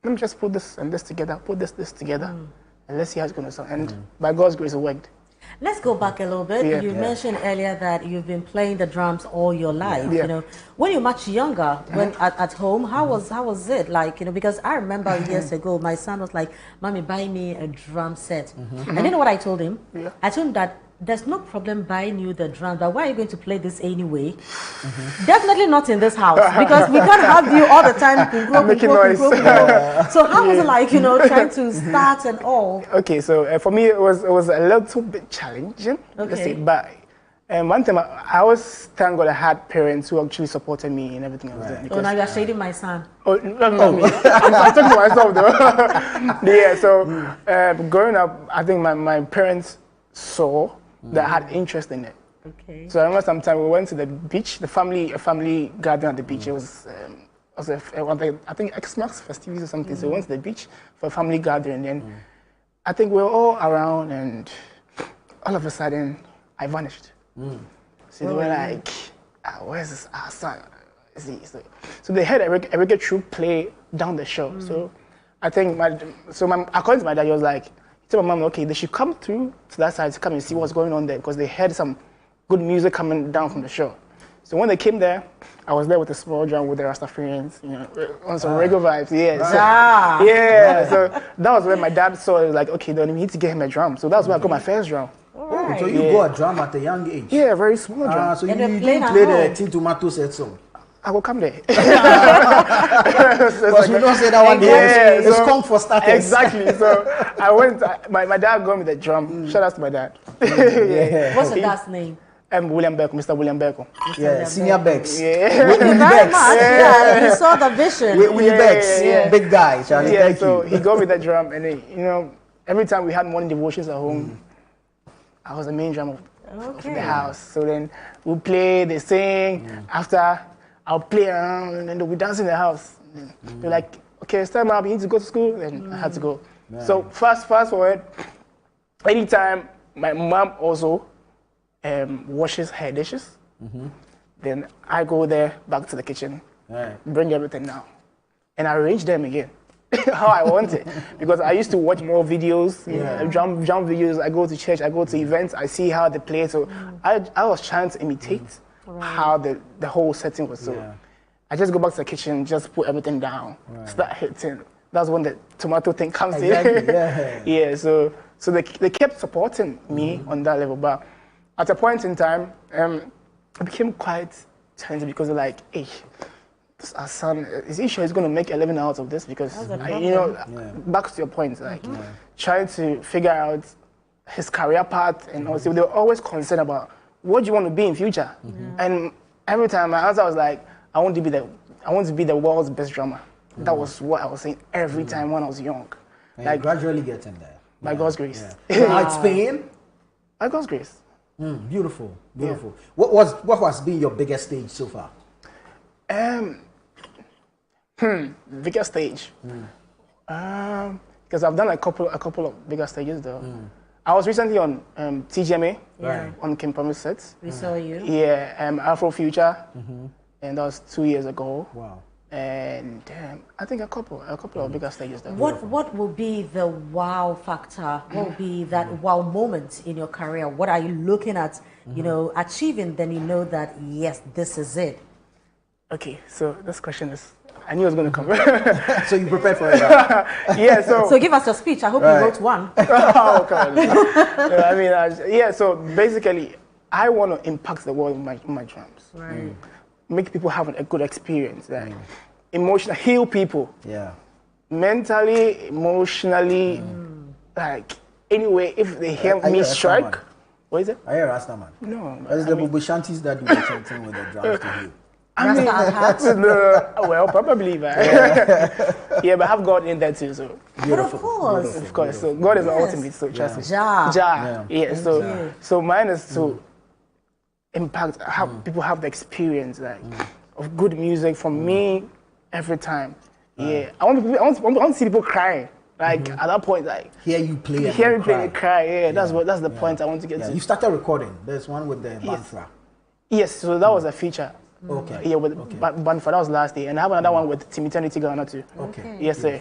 let me just put this and this together, put this together, and let's see how it's going to sound. And by God's grace, it worked. Let's go back a little bit. You mentioned earlier that you've been playing the drums all your life. You know, when you're much younger, when at home, how was it like? You know, because I remember years ago, my son was like, "Mommy, buy me a drum set." And you know what I told him? I told him that there's no problem buying you the drum, but why are you going to play this anyway? Definitely not in this house, because we can't have you all the time making noise. So how was it like, you know, trying to start and all? Okay, so for me it was a little bit challenging, let's say, but And one time, I always thank God I had parents who actually supported me in everything I was doing. Oh, now you're shading my son. Oh, no, me. I'm talking to myself though. Yeah, so growing up, I think my parents saw that I had interest in it. Okay. So I remember sometime we went to the beach, a family gathering at the beach. It was I think Xmas festivities or something. So we went to the beach for a family gathering. And I think we were all around, and all of a sudden, I vanished. So they were like, where's this son? So they had a reggae troupe play down the shore. So I think according to my dad, he was like, he told my mom, okay, they should come through to that side to come and see what's going on there, because they heard some good music coming down from the shore. So when they came there, I was there with a small drum with the Rastafarians, on some reggae vibes. Yeah, yeah. So that was when my dad saw it. Was like, okay, then we need to get him a drum. So that's where I got my first drum. Oh, so you got a drum at a young age? Yeah, very small drum. So you didn't play the Tin Tomato set song? I will come there. Because we don't say that one day. It's come for starters. Exactly. So I went, my dad got me the drum. Shout out to my dad. What's the dad's name? William Becko, Mr. William Becko. Yeah, Senior Becks. Yeah. Willie Becks. Yeah, he saw the vision. Willie Becks, big guy, Charlie. Yeah, thank so you. he got me the drum, and then, every time we had morning devotions at home, I was the main drummer of the house. So then we'll play, they sing. After, I'll play around, and then we dance in the house. They're like, okay, it's time up, you need to go to school. And I had to go. So fast forward, anytime my mom also washes her dishes, then I go there back to the kitchen, bring everything down, and arrange them again how I want it. Because I used to watch more videos, drum videos. I go to church, I go to events, I see how they play. So I was trying to imitate how the whole setting was. So I just go back to the kitchen, just put everything down, start hitting. That's when the tomato thing comes in. So they kept supporting me on that level. But at a point in time, I became quite challenging because they're like, hey, our son, is he sure he's going to make a living out of this? Because, back to your point, like trying to figure out his career path, and also they were always concerned about what do you want to be in future. And every time my answer was like, I want to be the world's best drummer. That was what I was saying every time when I was young. And like gradually getting there. By God's grace. Now it's paying? By God's grace. Beautiful. What has been your biggest stage so far? Biggest stage. Because I've done a couple of bigger stages though. I was recently on TGMA on Kim Promise sets. We saw you. Yeah, Afro Future, and that was 2 years ago. Wow. And I think a couple of bigger stages though. What will be the wow factor? What will be that wow moment in your career? What are you looking at, achieving? Then you know that yes, this is it. Okay, so this question is, I knew it was going to come. So you prepared for it? Yeah, so give us your speech. I hope you wrote one. Oh, come on. So basically, I want to impact the world with my drums. Right. Make people have a good experience. Like, emotional, heal people. Yeah. Mentally, emotionally, like, anyway, if they hear me strike, what is it? I hear Rastaman. No. It's the Bubushantis that do the chanting with the drums to you. I mean, well, probably, but but have God in there too. So, but of course, so God is the ultimate. So trust me. So mine is to impact how people have the experience of good music from me every time. I want to see people crying. Like at that point, like hear you play, and cry. That's the point I want to get to. You started recording. There's one with the Banfra. Yes, so that was a feature. Okay. Yeah, with Banfra, that was last day, and I have another one with Timitani Ghana too. Okay. Yes, sir.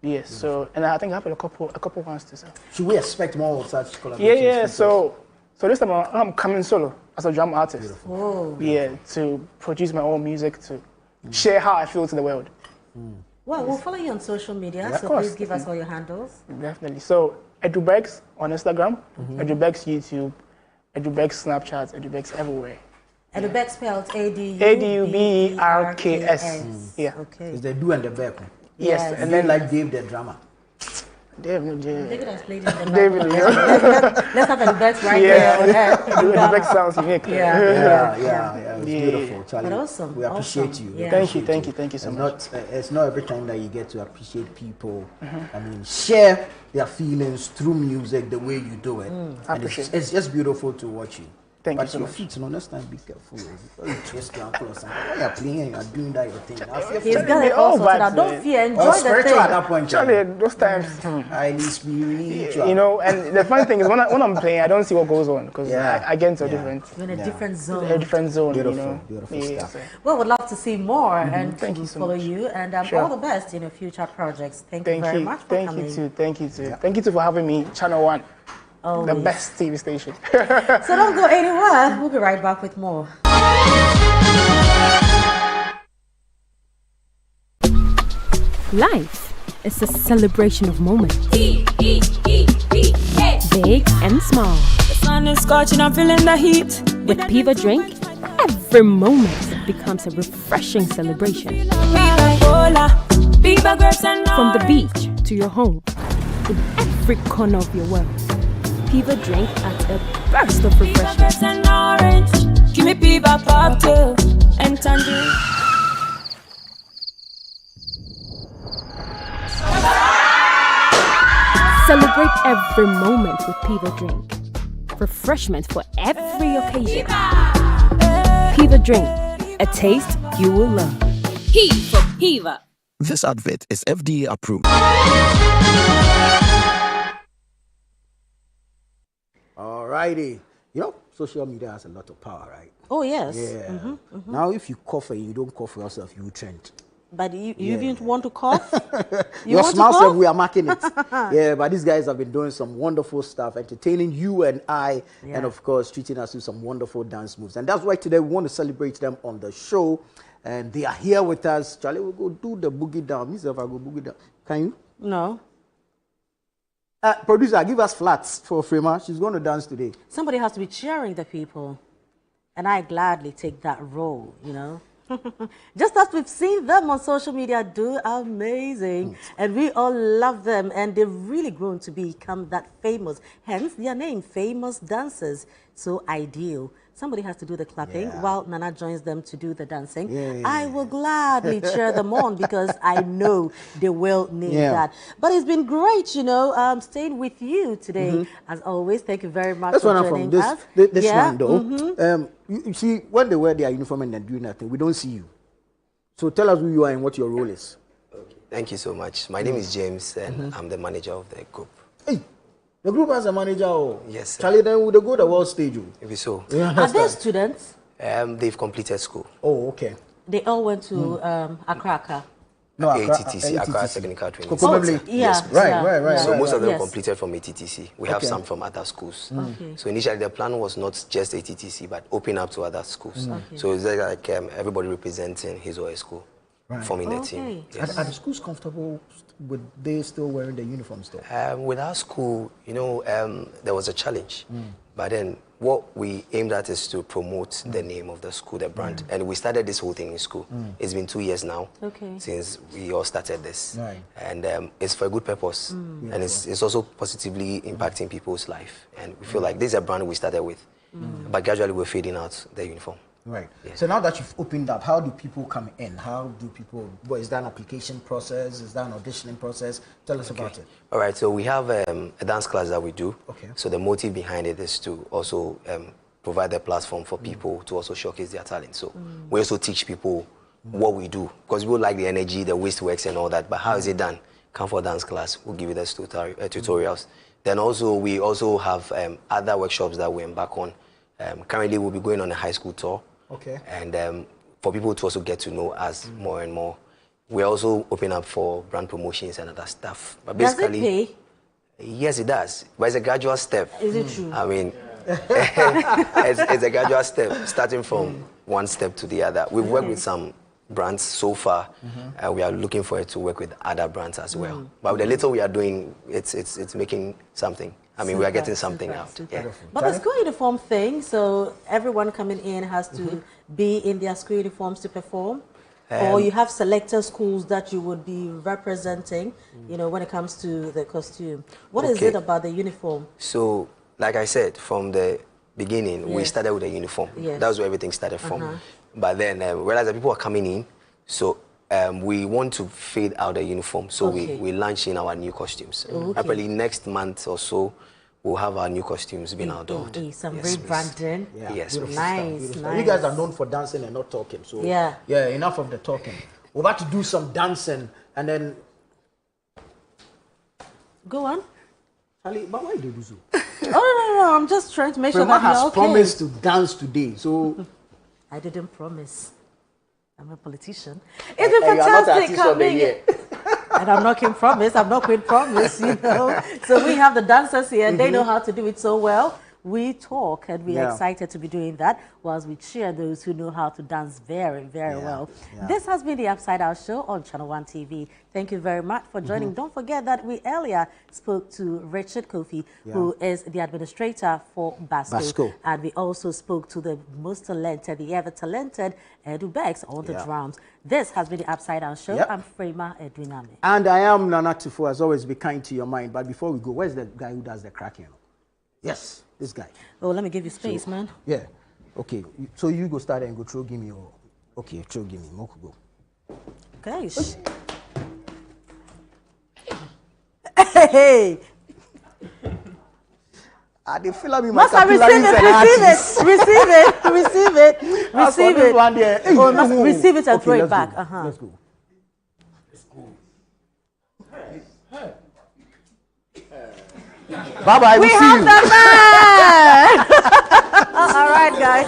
Yes. So, and I think I have a couple ones to say. Should we expect more of such collaborations? Yeah. So this time I'm coming solo as a drum artist. Beautiful. Yeah, to produce my own music, to share how I feel to the world. Well, we'll follow you on social media, so please give us all your handles. Definitely. So Edubex on Instagram, Edubex YouTube, Edubex Snapchat, Edubex everywhere. Edubex spelled ADUBERKS. Yeah. Okay. It's the do and the back. Yes. And then like Dave the drummer. David has played it. David, let's have a bet right there. The bet sounds unique. Yeah. It's beautiful, Charlie. But awesome. We appreciate you. Yeah. Thank you so much. It's not every time that you get to appreciate people. I mean, share their feelings through music the way you do it. I And appreciate it's just beautiful to watch you. Thank but you so your much. feet, next time be careful. You twist your ankles. When you're playing, you're doing that your thing. He's got it all sorted out. Don't fear, enjoy the spiritual thing. at that point, Charlie, those times, highly spiritual. you know, and the funny thing is when I'm playing, I don't see what goes on because I get into a You're in a different zone. a different zone. Beautiful, you know? beautiful stuff. Well, we'd love to see more and Thank to you so follow much. you and Sure. all the best in your future projects. Thank you very much for coming. Thank you too. Thank you too for having me. Channel 1. Always. The best TV station. So don't go anywhere. We'll be right back with more. Life is a celebration of moments. Big and small. The sun is scorching, I'm feeling the heat. With Piva Drink, every moment becomes a refreshing celebration. From the beach to your home, in every corner of your world. Piva Drink adds a burst of refreshment. Give me Piva cocktail and tangerine. Celebrate every moment with Piva Drink. Refreshment for every occasion. Piva Drink, a taste you will love. P for Piva. This advert is FDA approved. Alrighty. You know, social media has a lot of power, right? Oh, yes. Yeah. Now, if you cough and you don't cough for yourself, you trend. But you didn't want to cough? Your smile said we are marking it. Yeah, but these guys have been doing some wonderful stuff, entertaining you and I, and of course, treating us to some wonderful dance moves. And that's why today we want to celebrate them on the show. And they are here with us. Charlie, we'll go do the boogie down. Myself, I'll go boogie down. Can you? No. Producer, give us flats for Frema. She's going to dance today. Somebody has to be cheering the people. And I gladly take that role, you know. Just as we've seen them on social media do amazing, and we all love them, and they've really grown to become that famous, hence their name, Famous Dancers. So ideal. Somebody has to do the clapping while Nana joins them to do the dancing. I will gladly cheer them on because I know they will need that. But it's been great, you know, staying with you today. As always, thank you very much for joining us. This one, though. You see, when they wear their uniform and they're doing nothing, we don't see you. So tell us who you are and what your role is. Okay. Thank you so much. My name is James, and I'm the manager of the group. Hey, the group has a manager. Oh. Yes, sir. Charlie, then would they go to the world stage? Maybe so. Are they students? They've completed school. Oh, okay. They all went to Accra. No, ATTC, Accra Technical Training. Probably. Yes. Right. So most of them completed from ATTC. We have some from other schools. So initially the plan was not just ATTC, but open up to other schools. So it's like everybody representing his or her school, forming the team. Yes. Are the schools comfortable with they still wearing the uniforms though? With our school, you know, there was a challenge. But then what we aimed at is to promote the name of the school, the brand. And we started this whole thing in school. It's been 2 years now since we all started this. And it's for a good purpose. And it's also positively impacting people's life. And we feel like this is a brand we started with. But gradually we're fading out the uniform. Right. Yes. So now that you've opened up, how do people come in? How do people, is that an application process? Is that an auditioning process? Tell us about it. All right. So we have a dance class that we do. Okay. So the motive behind it is to also provide a platform for people to also showcase their talent. So we also teach people what we do, because we like the energy, the waist works and all that. But how is it done? Come for a dance class. We'll give you the tutorials. Then also we also have other workshops that we embark on. Currently we'll be going on a high school tour. Okay. And for people to also get to know us more and more, we're also open up for brand promotions and other stuff. But basically, does it pay? Yes, it does. But it's a gradual step. Is it true? I mean, it's a gradual step, starting from one step to the other. We've worked with some brands so far. We are looking forward to work with other brands as well. But with the little we are doing, it's making something. I mean, we are getting something out. Yeah. But the school uniform thing, so everyone coming in has to be in their school uniforms to perform? Or you have selected schools that you would be representing, you know, when it comes to the costume. What is it about the uniform? So, like I said, from the beginning, we started with a uniform. Yes. That's where everything started from. But then we realized that people are coming in, so we want to fade out the uniform. So we launch in our new costumes. Probably next month or so, we'll have our new costumes being outdoors. Some rebranding. Yes. Nice. You guys are known for dancing and not talking. So yeah, enough of the talking. We're about to do some dancing and then go on. Charlie, but why do you do so? No, I'm just trying to make sure that has promised to dance today, so I didn't promise. I'm a politician. It's been fantastic coming. And I'm not King Promise, I'm not Queen Promise, you know. So we have the dancers here, they know how to do it so well. We talk and we're excited to be doing that whilst we cheer those who know how to dance very, very well. This has been the Upside Down Show on Channel 1 TV. Thank you very much for joining. Don't forget that we earlier spoke to Richard Kofi, who is the administrator for Basco. And we also spoke to the most talented, the ever talented Edu Bex on the drums. This has been the Upside Down Show. I'm Frema Adunyame. And I am Nana Tuffour. As always, be kind to your mind. But before we go, where's the guy who does the cracking? Yes, this guy. Oh, let me give you space, man. Yeah. Okay. So you go start and go throw give me or okay, throw give me. Moku go. Guys. Hey. They fill up me my capillaries receive it and throw it back. Let's go. Bye-bye. We have the man. All right, guys.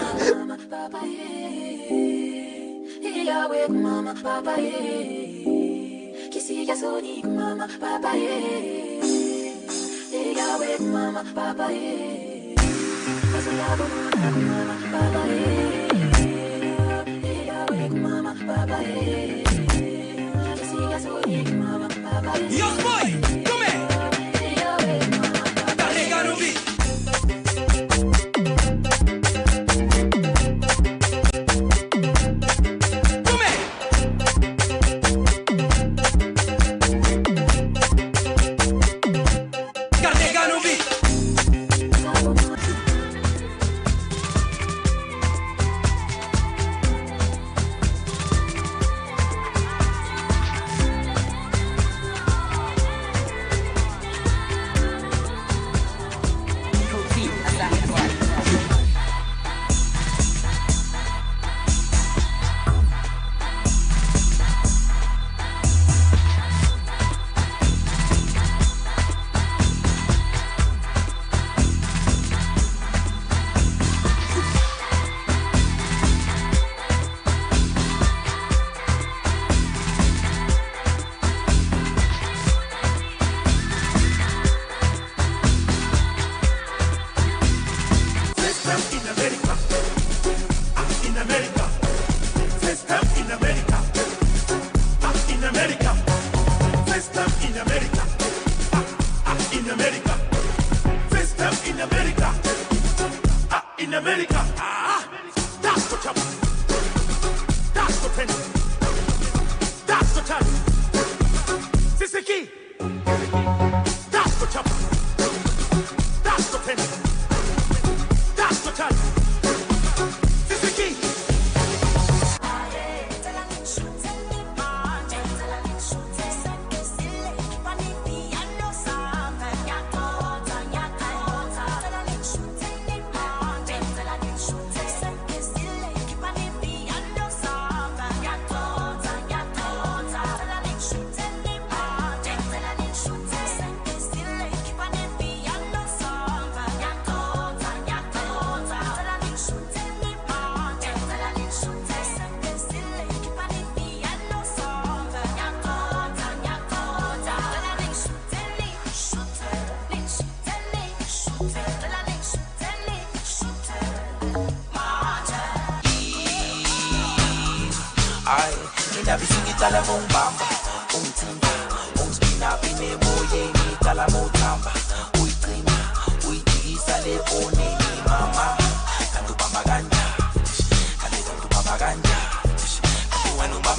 Young boy, come here.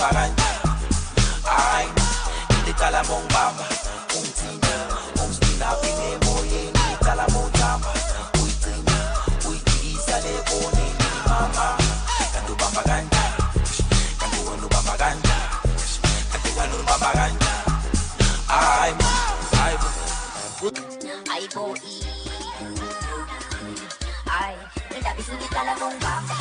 Baba bombamba, untina, unspina pine moye ni tala motamba, uitina, uitiza le boni mama, kandu bamba ganja, kandu wanu bamba ganja, kandu wanu bamba ganja, I go eat, I, enda bisini tala bombamba,